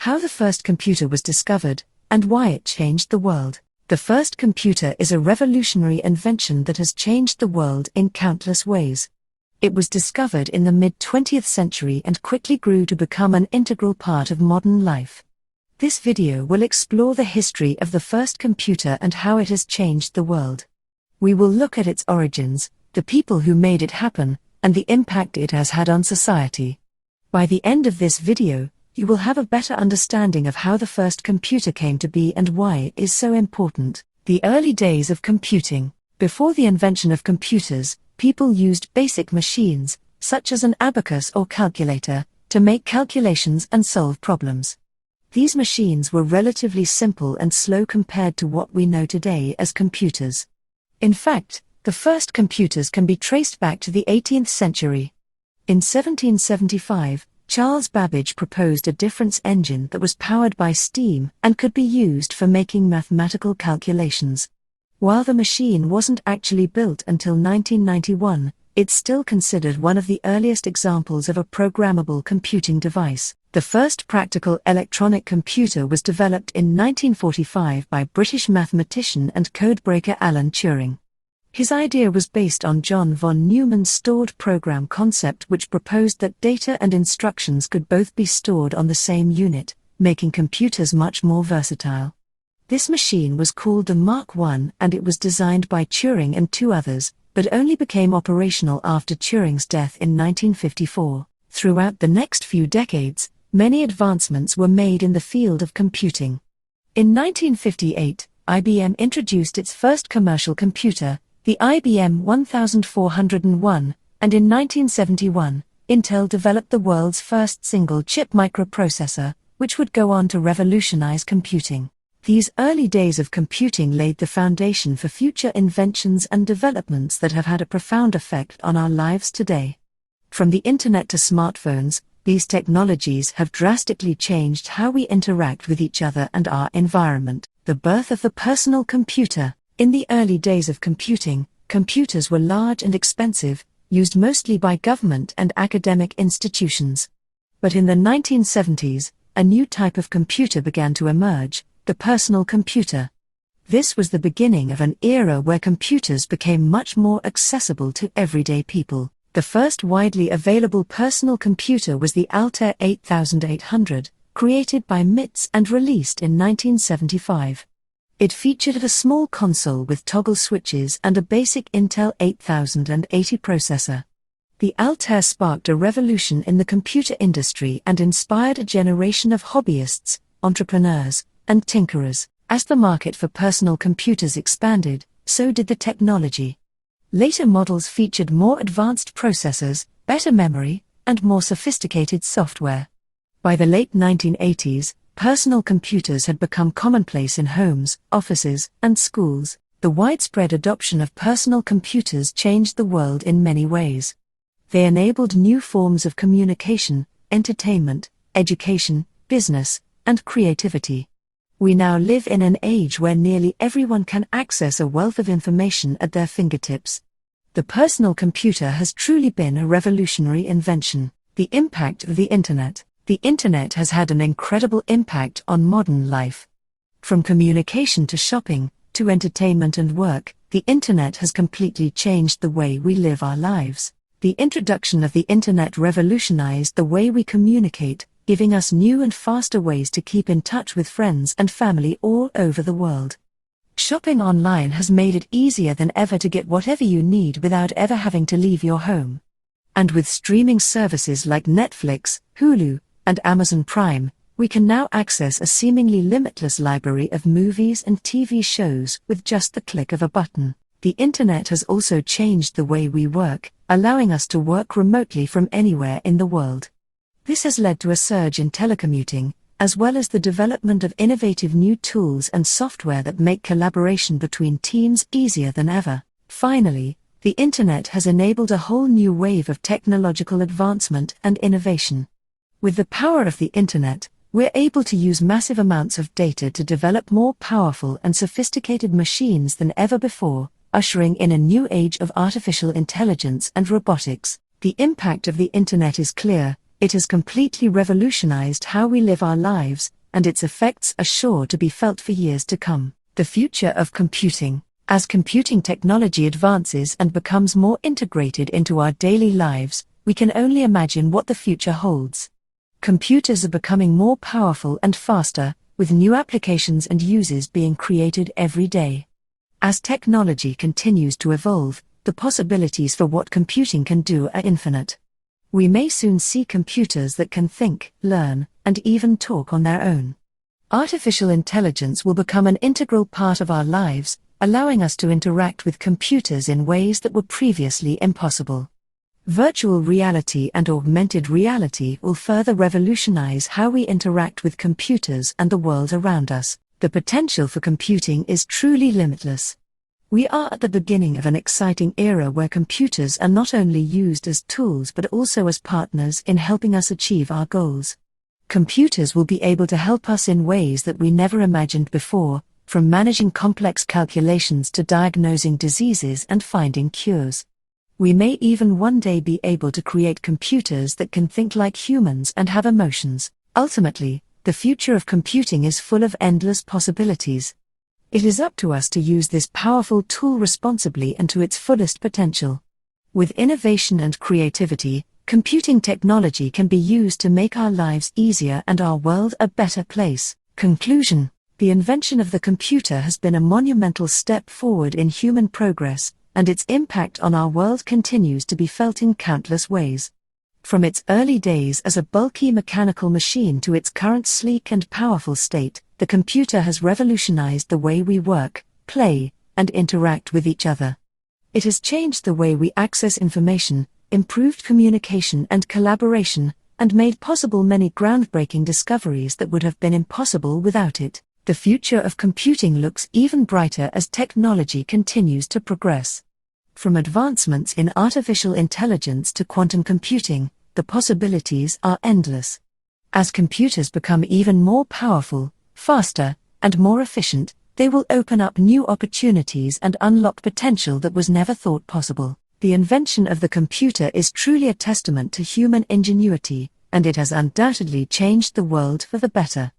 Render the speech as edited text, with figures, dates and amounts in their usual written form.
How the first computer was discovered, and why it changed the world. The first computer is a revolutionary invention that has changed the world in countless ways. It was discovered in the mid-20th century and quickly grew to become an integral part of modern life. This video will explore the history of the first computer and how it has changed the world. We will look at its origins, the people who made it happen, and the impact it has had on society. By the end of this video, you will have a better understanding of how the first computer came to be and why it is so important. The early days of computing. Before the invention of computers, people used basic machines, such as an abacus or calculator, to make calculations and solve problems. These machines were relatively simple and slow compared to what we know today as computers. In fact, the first computers can be traced back to the 18th century. In 1775, Charles Babbage proposed a difference engine that was powered by steam and could be used for making mathematical calculations. While the machine wasn't actually built until 1991, it's still considered one of the earliest examples of a programmable computing device. The first practical electronic computer was developed in 1945 by British mathematician and codebreaker Alan Turing. His idea was based on John von Neumann's stored program concept, which proposed that data and instructions could both be stored on the same unit, making computers much more versatile. This machine was called the Mark I and it was designed by Turing and two others, but only became operational after Turing's death in 1954. Throughout the next few decades, many advancements were made in the field of computing. In 1958, IBM introduced its first commercial computer, the IBM 1401, and in 1971, Intel developed the world's first single-chip microprocessor, which would go on to revolutionize computing. These early days of computing laid the foundation for future inventions and developments that have had a profound effect on our lives today. From the internet to smartphones, these technologies have drastically changed how we interact with each other and our environment. The birth of the personal computer. In the early days of computing, computers were large and expensive, used mostly by government and academic institutions. But in the 1970s, a new type of computer began to emerge, the personal computer. This was the beginning of an era where computers became much more accessible to everyday people. The first widely available personal computer was the Altair 8800, created by MITS and released in 1975. It featured a small console with toggle switches and a basic Intel 8080 processor. The Altair sparked a revolution in the computer industry and inspired a generation of hobbyists, entrepreneurs, and tinkerers. As the market for personal computers expanded, so did the technology. Later models featured more advanced processors, better memory, and more sophisticated software. By the late 1980s, personal computers had become commonplace in homes, offices, and schools. The widespread adoption of personal computers changed the world in many ways. They enabled new forms of communication, entertainment, education, business, and creativity. We now live in an age where nearly everyone can access a wealth of information at their fingertips. The personal computer has truly been a revolutionary invention. The impact of the Internet. The Internet has had an incredible impact on modern life. From communication to shopping, to entertainment and work, the Internet has completely changed the way we live our lives. The introduction of the Internet revolutionized the way we communicate, giving us new and faster ways to keep in touch with friends and family all over the world. Shopping online has made it easier than ever to get whatever you need without ever having to leave your home. And with streaming services like Netflix, Hulu, and Amazon Prime, we can now access a seemingly limitless library of movies and TV shows with just the click of a button. The Internet has also changed the way we work, allowing us to work remotely from anywhere in the world. This has led to a surge in telecommuting, as well as the development of innovative new tools and software that make collaboration between teams easier than ever. Finally, the Internet has enabled a whole new wave of technological advancement and innovation. With the power of the Internet, we're able to use massive amounts of data to develop more powerful and sophisticated machines than ever before, ushering in a new age of artificial intelligence and robotics. The impact of the Internet is clear. It has completely revolutionized how we live our lives, and its effects are sure to be felt for years to come. The future of computing. As computing technology advances and becomes more integrated into our daily lives, we can only imagine what the future holds. Computers are becoming more powerful and faster, with new applications and uses being created every day. As technology continues to evolve, the possibilities for what computing can do are infinite. We may soon see computers that can think, learn, and even talk on their own. Artificial intelligence will become an integral part of our lives, allowing us to interact with computers in ways that were previously impossible. Virtual reality and augmented reality will further revolutionize how we interact with computers and the world around us. The potential for computing is truly limitless. We are at the beginning of an exciting era where computers are not only used as tools but also as partners in helping us achieve our goals. Computers will be able to help us in ways that we never imagined before, from managing complex calculations to diagnosing diseases and finding cures. We may even one day be able to create computers that can think like humans and have emotions. Ultimately, the future of computing is full of endless possibilities. It is up to us to use this powerful tool responsibly and to its fullest potential. With innovation and creativity, computing technology can be used to make our lives easier and our world a better place. Conclusion: the invention of the computer has been a monumental step forward in human progress, and its impact on our world continues to be felt in countless ways. From its early days as a bulky mechanical machine to its current sleek and powerful state, the computer has revolutionized the way we work, play, and interact with each other. It has changed the way we access information, improved communication and collaboration, and made possible many groundbreaking discoveries that would have been impossible without it. The future of computing looks even brighter as technology continues to progress. From advancements in artificial intelligence to quantum computing, the possibilities are endless. As computers become even more powerful, faster, and more efficient, they will open up new opportunities and unlock potential that was never thought possible. The invention of the computer is truly a testament to human ingenuity, and it has undoubtedly changed the world for the better.